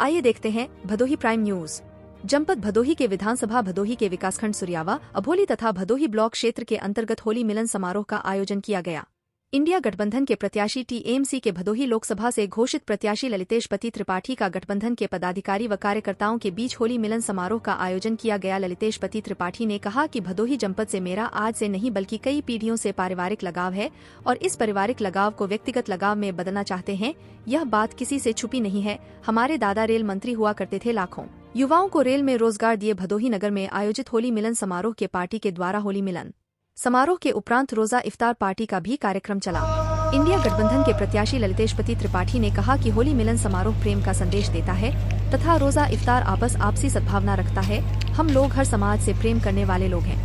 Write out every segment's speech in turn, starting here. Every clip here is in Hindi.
आइए देखते हैं भदोही प्राइम न्यूज। जनपद भदोही के विधानसभा भदोही के विकासखंड सुरियावा, अभोली तथा भदोही ब्लॉक क्षेत्र के अंतर्गत होली मिलन समारोह का आयोजन किया गया। इंडिया गठबंधन के प्रत्याशी टीएमसी के भदोही लोकसभा से घोषित प्रत्याशी ललितेश पति त्रिपाठी का गठबंधन के पदाधिकारी व कार्यकर्ताओं के बीच होली मिलन समारोह का आयोजन किया गया। ललितेश पति त्रिपाठी ने कहा कि भदोही जनपद से मेरा आज से नहीं बल्कि कई पीढ़ियों से पारिवारिक लगाव है और इस पारिवारिक लगाव को व्यक्तिगत लगाव में बदलना चाहते हैं। यह बात किसी से छुपी नहीं है। हमारे दादा रेल मंत्री हुआ करते थे, लाखों युवाओं को रेल में रोजगार दिए। भदोही नगर में आयोजित होली मिलन समारोह के पार्टी के द्वारा होली मिलन समारोह के उपरांत रोजा इफ्तार पार्टी का भी कार्यक्रम चला। इंडिया गठबंधन के प्रत्याशी ललितेश पति त्रिपाठी ने कहा कि होली मिलन समारोह प्रेम का संदेश देता है तथा रोजा इफ्तार आपसी सद्भावना रखता है। हम लोग हर समाज से प्रेम करने वाले लोग हैं।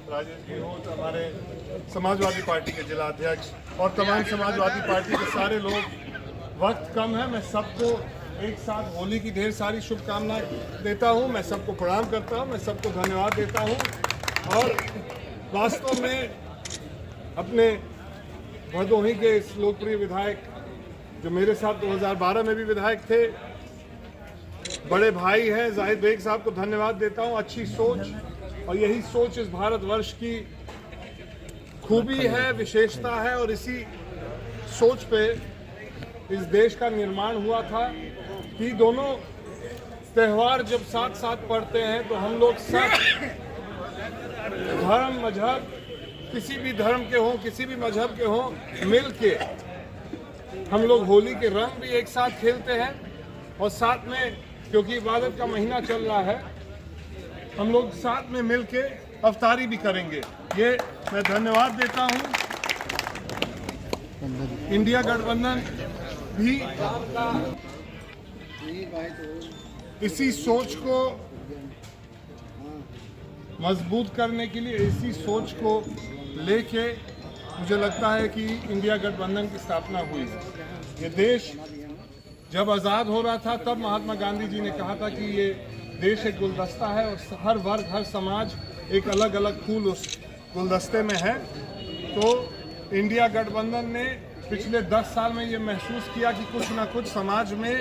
राजेश जी हो, हमारे समाजवादी पार्टी के जिला अध्यक्ष और तमाम समाजवादी पार्टी के सारे लोग, वक्त कम है, मैं सबको एक साथ होली की ढेर सारी शुभकामनाएं देता हूं। मैं सबको प्रणाम करता हूं, मैं सबको धन्यवाद देता हूं और वास्तव में अपने भदोही के इस लोकप्रिय विधायक जो मेरे साथ 2012 में भी विधायक थे, बड़े भाई हैं जाहिद बेग साहब को धन्यवाद देता हूं। अच्छी सोच, और यही सोच इस भारतवर्ष की खूबी है, विशेषता है और इसी सोच पे इस देश का निर्माण हुआ था कि दोनों त्यौहार जब साथ साथ पड़ते हैं तो हम लोग सब धर्म मजहब, किसी भी धर्म के हों, किसी भी मजहब के हों, मिल के हम लोग होली के रंग भी एक साथ खेलते हैं और साथ में, क्योंकि इबादत का महीना चल रहा है, हम लोग साथ में मिल के अफ्तारी भी करेंगे। ये मैं धन्यवाद देता हूँ। इंडिया गठबंधन भी इसी सोच को मजबूत करने के लिए, इसी सोच को लेके मुझे लगता है कि इंडिया गठबंधन की स्थापना हुई। ये देश जब आज़ाद हो रहा था तब महात्मा गांधी जी ने कहा था कि ये देश एक गुलदस्ता है और हर वर्ग, हर समाज एक अलग अलग फूल उस गुलदस्ते में है। तो इंडिया गठबंधन ने पिछले 10 साल में ये महसूस किया कि कुछ ना कुछ समाज में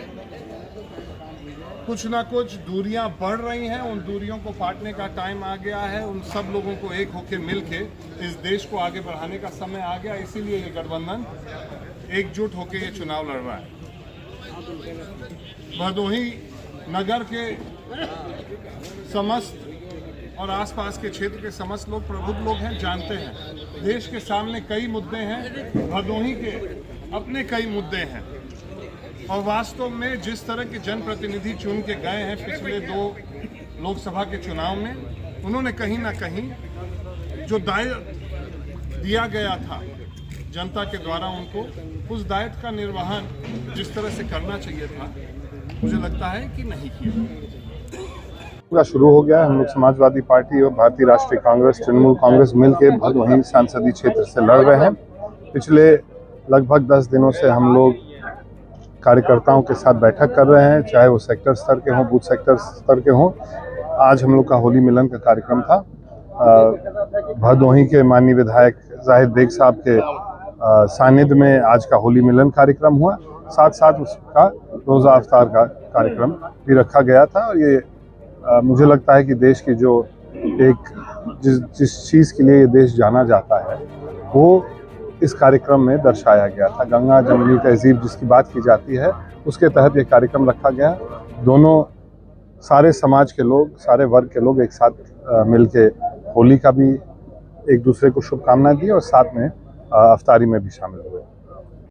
कुछ ना कुछ दूरियां बढ़ रही हैं। उन दूरियों को पाटने का टाइम आ गया है। उन सब लोगों को एक होकर मिलके इस देश को आगे बढ़ाने का समय आ गया। इसीलिए ये गठबंधन एकजुट होकर ये चुनाव लड़ रहा है। भदोही नगर के समस्त और आसपास के क्षेत्र के समस्त लोग प्रबुद्ध लोग हैं, जानते हैं देश के सामने कई मुद्दे हैं, भदोही के अपने कई मुद्दे हैं और वास्तव में जिस तरह के जनप्रतिनिधि चुन के गए हैं पिछले 2 लोकसभा के चुनाव में, उन्होंने कहीं ना कहीं जो दायित्व दिया गया था जनता के द्वारा उनको, उस दायित्व का निर्वहन जिस तरह से करना चाहिए था, मुझे लगता है कि नहीं किया। पूरा शुरू हो गया है। हम लोग समाजवादी पार्टी और भारतीय राष्ट्रीय कांग्रेस, तृणमूल कांग्रेस मिलकर भदोही संसदीय क्षेत्र से लड़ रहे हैं। पिछले लगभग 10 दिनों से हम लोग कार्यकर्ताओं के साथ बैठक कर रहे हैं, चाहे वो सेक्टर स्तर के हों, बूथ सेक्टर स्तर के हों। आज हम लोग का होली मिलन का कार्यक्रम था। भदोही के माननीय विधायक जाहिद बेग साहब के सानिध्य में आज का होली मिलन कार्यक्रम हुआ। साथ साथ उसका रोज़ा इफ्तार का कार्यक्रम भी रखा गया था और ये मुझे लगता है कि देश की जो जिस चीज़ के लिए ये देश जाना जाता है वो इस कार्यक्रम में दर्शाया गया था। गंगा जमुनी तहजीब जिसकी बात की जाती है, उसके तहत ये कार्यक्रम रखा गया। दोनों सारे समाज के लोग, सारे वर्ग के लोग एक साथ मिलके होली का भी एक दूसरे को शुभकामनाएं दी और साथ में अफ्तारी में भी शामिल हुए।